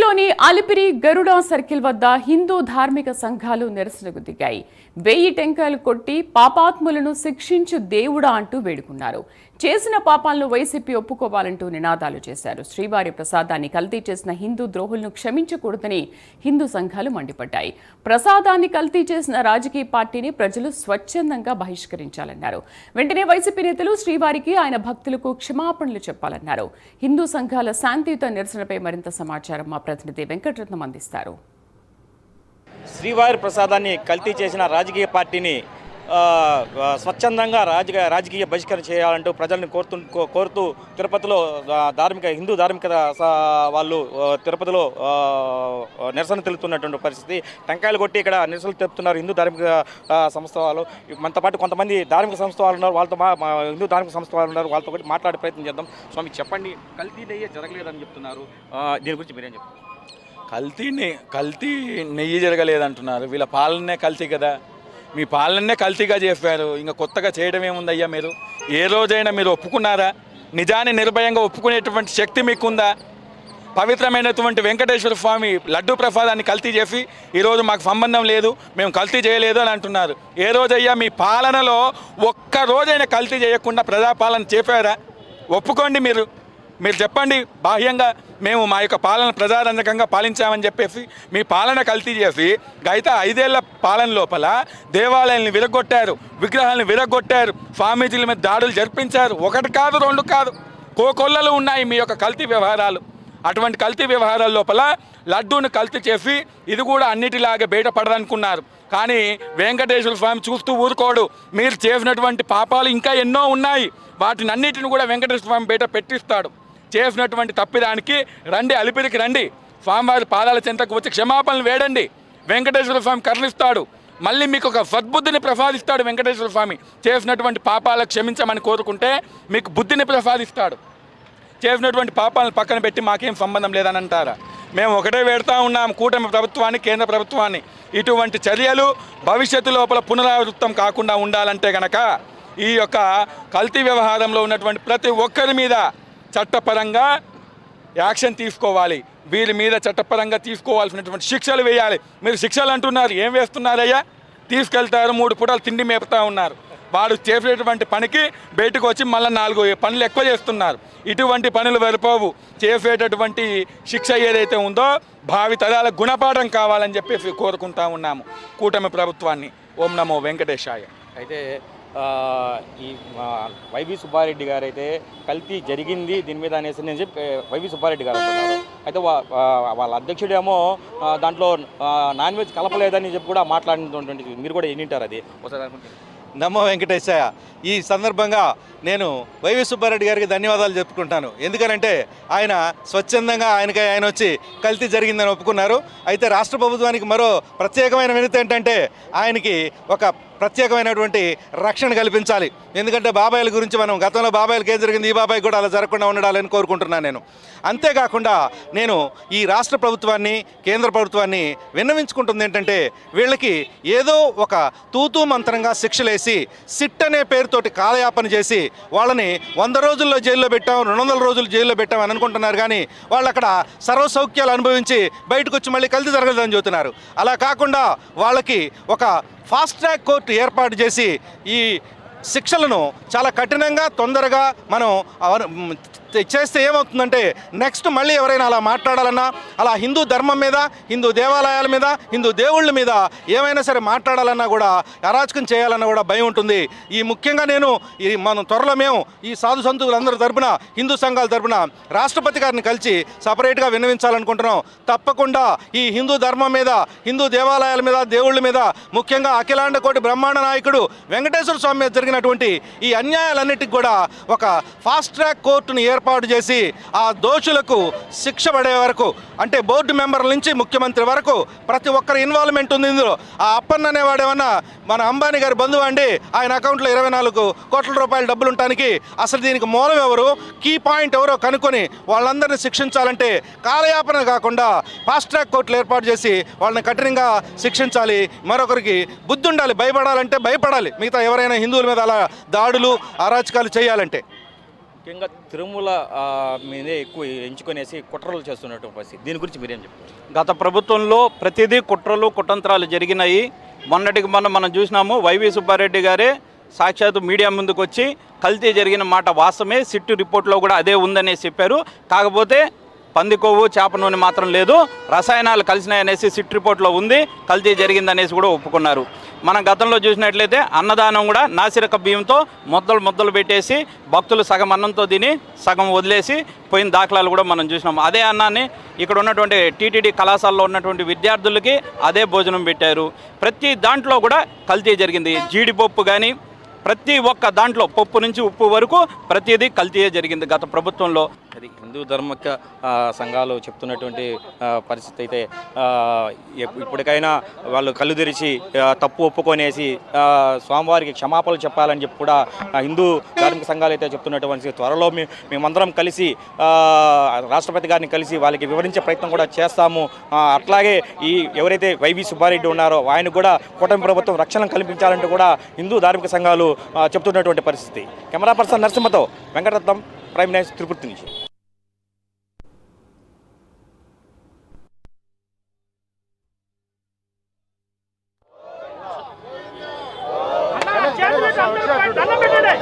గుంటూరులోని అలిపిరి గరుడ సర్కిల్ వద్ద హిందూ ధార్మిక సంఘాలు నిరసనకు దిగాయి. 1000 టెంకాయలు కొట్టి పాపాత్ములను శిక్షించు దేవుడా అంటూ వేడుకున్నారు. చేసిన పాపాలను వైసీపీ ఒప్పుకోవాలంటూ నినాదాలు చేశారు. శ్రీవారి ప్రసాదాన్ని కల్తీ చేసిన హిందూ ద్రోహులను క్షమించకూడదని హిందూ సంఘాలు మండిపడ్డాయి. ప్రసాదాన్ని కల్తీ చేసిన రాజకీయ పార్టీని ప్రజలు స్వచ్ఛందంగా బహిష్కరించాలన్నారు. వెంటనే వైసీపీ నేతలు శ్రీవారికి ఆయన భక్తులకు క్షమాపణలు చెప్పాలన్నారు. హిందూ సంఘాల శాంతియుత నిరసనపై మరింత సమాచారం మా ప్రతినిధి వెంకటరత్నం అందిస్తారు. శ్రీవారి ప్రసాదాన్ని కల్తీ చేసిన రాజకీయ పార్టీని స్వచ్ఛందంగా రాజకీయ బహిష్కరణ చేయాలంటూ ప్రజల్ని కోరుతూ తిరుపతిలో హిందూ ధార్మిక వాళ్ళు తిరుపతిలో నిరసన తెలుపుతున్నటువంటి పరిస్థితి. టెంకాయలు కొట్టి ఇక్కడ నిరసనలు తెలుపుతున్నారు హిందూ ధార్మిక సంస్థ వాళ్ళు. మనతో పాటు కొంతమంది ధార్మిక సంస్థ వాళ్ళు ఉన్నారు, వాళ్ళతో హిందూ ధార్మిక సంస్థ వాళ్ళు ఉన్నారు, వాళ్ళతో పాటు మాట్లాడే ప్రయత్నం చేద్దాం. స్వామి చెప్పండి, కల్తీ నెయ్యి జరగలేదని చెప్తున్నారు, దీని గురించి మీరేం చెప్తారు? కల్తీ నెయ్యి జరగలేదంటున్నారు. వీళ్ళ పాలనే కల్తీ కదా, మీ పాలనే కల్తీగా చేశారు. ఇంకా కొత్తగా చేయడం ఏముందయ్యా? మీరు ఏ రోజైనా మీరు ఒప్పుకున్నారా? నిజాన్ని నిర్భయంగా ఒప్పుకునేటువంటి శక్తి మీకుందా? పవిత్రమైనటువంటి వెంకటేశ్వర స్వామి లడ్డూ ప్రసాదాన్ని కల్తీ చేసి ఈరోజు మాకు సంబంధం లేదు, మేము కల్తీ చేయలేదు అని అంటున్నారు. ఏ రోజయ్యా మీ పాలనలో ఒక్క రోజైనా కల్తీ చేయకుండా ప్రజాపాలన చేశారా? ఒప్పుకోండి. మీరు చెప్పండి బాహ్యంగా మేము మా యొక్క పాలన ప్రజారంజకంగా పాలించామని చెప్పేసి మీ పాలన కల్తీ చేసి గత 5 ఏళ్ల పాలన లోపల దేవాలయాలను విరగొట్టారు, విగ్రహాలను విరగొట్టారు, స్వామీజీల మీద దాడులు జరిపించారు. 1 కాదు 2 కాదు, కోకొల్లలు ఉన్నాయి మీ యొక్క కల్తీ వ్యవహారాలు. అటువంటి కల్తీ వ్యవహారాల లోపల లడ్డూను కల్తీ చేసి ఇది కూడా అన్నిటిలాగా బయటపడదనుకున్నారు. కానీ వెంకటేశ్వర స్వామి చూస్తూ ఊరుకోడు. మీరు చేసినటువంటి పాపాలు ఇంకా ఎన్నో ఉన్నాయి, వాటిని అన్నిటిని కూడా వెంకటేశ్వర స్వామి బయట పెట్టిస్తాడు. చేసినటువంటి తప్పిదానికి రండి, అలిపిరికి రండి, స్వామివారి పాదాల చెంతకు వచ్చి క్షమాపణలు వేడండి. వెంకటేశ్వర స్వామి కరుణిస్తాడు, మళ్ళీ మీకు ఒక సద్బుద్ధిని ప్రసాదిస్తాడు. వెంకటేశ్వర స్వామి చేసినటువంటి పాపాలకు క్షమించమని కోరుకుంటే మీకు బుద్ధిని ప్రసాదిస్తాడు. చేసినటువంటి పాపాలను పక్కన పెట్టి మాకేం సంబంధం లేదని అంటారా? మేము ఒకటే వేడుతూ ఉన్నాం కూటమి ప్రభుత్వాన్ని, కేంద్ర ప్రభుత్వాన్ని, ఇటువంటి చర్యలు భవిష్యత్తు లోపల పునరావృతం కాకుండా ఉండాలంటే కనుక ఈ యొక్క కల్తీ వ్యవహారంలో ఉన్నటువంటి ప్రతి ఒక్కరి మీద చట్టపరంగా యాక్షన్ తీసుకోవాలి. వీరి మీద చట్టపరంగా తీసుకోవాల్సినటువంటి శిక్షలు వేయాలి. మీరు శిక్షలు అంటున్నారు, ఏం వేస్తున్నారయ్యా? తీసుకెళ్తారు, 3 పూటలు తిండి మేపుతూ ఉన్నారు. వాడు చేసేటువంటి పనికి బయటకు వచ్చి మళ్ళీ 4 పనులు ఎక్కువ చేస్తున్నారు. ఇటువంటి పనులు వెరపోవు. చేసేటటువంటి శిక్ష ఏదైతే ఉందో భావి తరాల గుణపాఠం కావాలని చెప్పి కోరుకుంటా ఉన్నాము కూటమి ప్రభుత్వాన్ని. ఓం నమో వెంకటేశాయ. అయితే ఈ వైవి సుబ్బారెడ్డి గారు అయితే కల్తీ జరిగింది దీని మీద అనేసి నేను చెప్పి వైవి సుబ్బారెడ్డి గారు అంటున్నారు. అయితే వాళ్ళ అధ్యక్షుడేమో దాంట్లో నాన్ వెజ్ కలపలేదని చెప్పి కూడా మాట్లాడినటువంటి మీరు కూడా ఎన్నింటారు అది ఒకసారి అనుకుంటున్నారు? నమో వెంకటేశయ్య. ఈ సందర్భంగా నేను వైవి సుబ్బారెడ్డి గారికి ధన్యవాదాలు చెప్పుకుంటాను. ఎందుకనంటే ఆయన స్వచ్ఛందంగా ఆయన వచ్చి కల్తీ జరిగిందని ఒప్పుకున్నారు. అయితే రాష్ట్ర ప్రభుత్వానికి మరో ప్రత్యేకమైన వినతి ఏంటంటే ఆయనకి ఒక ప్రత్యేకమైనటువంటి రక్షణ కల్పించాలి. ఎందుకంటే బాబాయిల గురించి మనం గతంలో బాబాయిలకి ఏం జరిగింది, ఈ బాబాయి కూడా అలా జరగకుండా ఉండాలని కోరుకుంటున్నాను నేను. అంతేకాకుండా నేను ఈ రాష్ట్ర ప్రభుత్వాన్ని, కేంద్ర ప్రభుత్వాన్ని విన్నవించుకుంటుంది ఏంటంటే వీళ్ళకి ఏదో ఒక తూతూ మంత్రంగా శిక్షలేసి సిట్ అనే పేరుతోటి కాలయాపన చేసి వాళ్ళని 100 రోజుల్లో జైల్లో పెట్టాం, 200 రోజులు జైల్లో పెట్టాం అని అనుకుంటున్నారు. కానీ వాళ్ళు అక్కడ సర్వసౌఖ్యాలు అనుభవించి బయటకు వచ్చి మళ్ళీ కల్తీ జరగదని చెబుతున్నారు. అలా కాకుండా వాళ్ళకి ఒక ఫాస్ట్ ట్రాక్ కోర్టు ఏర్పాటు చేసి ఈ శిక్షలను చాలా కఠినంగా తొందరగా మనం చేస్తే ఏమవుతుందంటే నెక్స్ట్ మళ్ళీ ఎవరైనా అలా మాట్లాడాలన్నా, అలా హిందూ ధర్మం మీద, హిందూ దేవాలయాల మీద, హిందూ దేవుళ్ళ మీద ఏమైనా సరే మాట్లాడాలన్నా కూడా, అరాచకం చేయాలన్నా కూడా భయం ఉంటుంది. ఈ ముఖ్యంగా మనం త్వరలో మేము ఈ సాధు సంతులందరి తరపున, హిందూ సంఘాల తరపున రాష్ట్రపతి గారిని కలిసి సపరేట్గా విన్నవించాలనుకుంటున్నాం. తప్పకుండా ఈ హిందూ ధర్మం మీద, హిందూ దేవాలయాల మీద, దేవుళ్ళ మీద, ముఖ్యంగా అఖిలాండ కోటి బ్రహ్మాండ నాయకుడు వెంకటేశ్వర స్వామి మీద జరిగినటువంటి ఈ అన్యాయాలన్నిటికీ కూడా ఒక ఫాస్ట్ ట్రాక్ కోర్టును ఏర్పాటు చేసి ఆ దోషులకు శిక్ష పడే వరకు, అంటే బోర్డు మెంబర్ల నుంచి ముఖ్యమంత్రి వరకు ప్రతి ఒక్కరి ఇన్వాల్వ్మెంట్ ఉంది ఇందులో. ఆ అప్పన్న అనేవాడు ఏమన్నా మన అంబానీ గారి బంధువు అండి, ఆయన అకౌంట్లో 24 కోట్ల రూపాయల డబ్బులు ఉండటానికి అసలు దీనికి మూలం ఎవరు, కీ పాయింట్ ఎవరో కనుక్కొని వాళ్ళందరినీ శిక్షించాలంటే కాలయాపన కాకుండా ఫాస్ట్ ట్రాక్ కోర్టులు ఏర్పాటు చేసి వాళ్ళని కఠినంగా శిక్షించాలి. మరొకరికి బుద్ధి ఉండాలి, భయపడాలంటే భయపడాలి మిగతా ఎవరైనా హిందువుల మీద అలా దాడులు అరాచకాలు చేయాలంటే. ముఖ్యంగా తిరుమల మీదే ఎక్కువ ఎంచుకునేసి కుట్రలు చేస్తున్నటువంటి పరిస్థితి, దీని గురించి మీరేం చెప్తారు? గత ప్రభుత్వంలో ప్రతిదీ కుట్రలు కుతంత్రాలు జరిగినాయి. మొన్నటికి మనం చూసినాము. వైవి సుబ్బారెడ్డి గారే సాక్షాత్తు మీడియా ముందుకు వచ్చి కల్తీ జరిగిన మాట వాస్తవమే, సిట్టు రిపోర్ట్లో కూడా అదే ఉందనేసి చెప్పారు. కాకపోతే పందికొవ్వు చేప నూనె మాత్రం లేదు, రసాయనాలు కలిసినాయనేసి సిట్ రిపోర్ట్లో ఉంది, కల్తీ జరిగిందనేసి కూడా ఒప్పుకున్నారు. మనం గతంలో చూసినట్లయితే అన్నదానం కూడా నాసిరక బియ్యంతో ముద్దలు పెట్టేసి భక్తులు సగం అన్నంతో తిని సగం వదిలేసి పోయిన దాఖలాలు కూడా మనం చూసినాం. అదే అన్నాన్ని ఇక్కడ ఉన్నటువంటి టీటీడీ కళాశాలలో ఉన్నటువంటి విద్యార్థులకి అదే భోజనం పెట్టారు. ప్రతి దాంట్లో కూడా కల్తీ జరిగింది. జీడిపప్పు కానీ ప్రతి ఒక్క దాంట్లో పప్పు నుంచి ఉప్పు వరకు ప్రతిదీ కల్తీయే జరిగింది గత ప్రభుత్వంలో. అది హిందూ ధార్మిక సంఘాలు చెప్తున్నటువంటి పరిస్థితి అయితే ఇప్పటికైనా వాళ్ళు కళ్ళు తెరిచి తప్పు ఒప్పుకొనేసి స్వామివారికి క్షమాపణలు చెప్పాలని చెప్పి కూడా హిందూ ధార్మిక సంఘాలు అయితే చెప్తున్నటువంటి త్వరలో మేమందరం కలిసి రాష్ట్రపతి గారిని కలిసి వాళ్ళకి వివరించే ప్రయత్నం కూడా చేస్తాము. అట్లాగే ఈ ఎవరైతే వైవి సుబ్బారెడ్డి ఉన్నారో ఆయన కూడా కూటమి ప్రభుత్వం రక్షణ కల్పించాలంటూ కూడా హిందూ ధార్మిక సంఘాలు చెప్తున్నటువంటి పరిస్థితి. కెమెరా పర్సన్ నరసింహతో వెంకటరత్నం, ప్రైమ్ న్యూస్, తిరుపతి నుంచి. దండం పెట్టండి.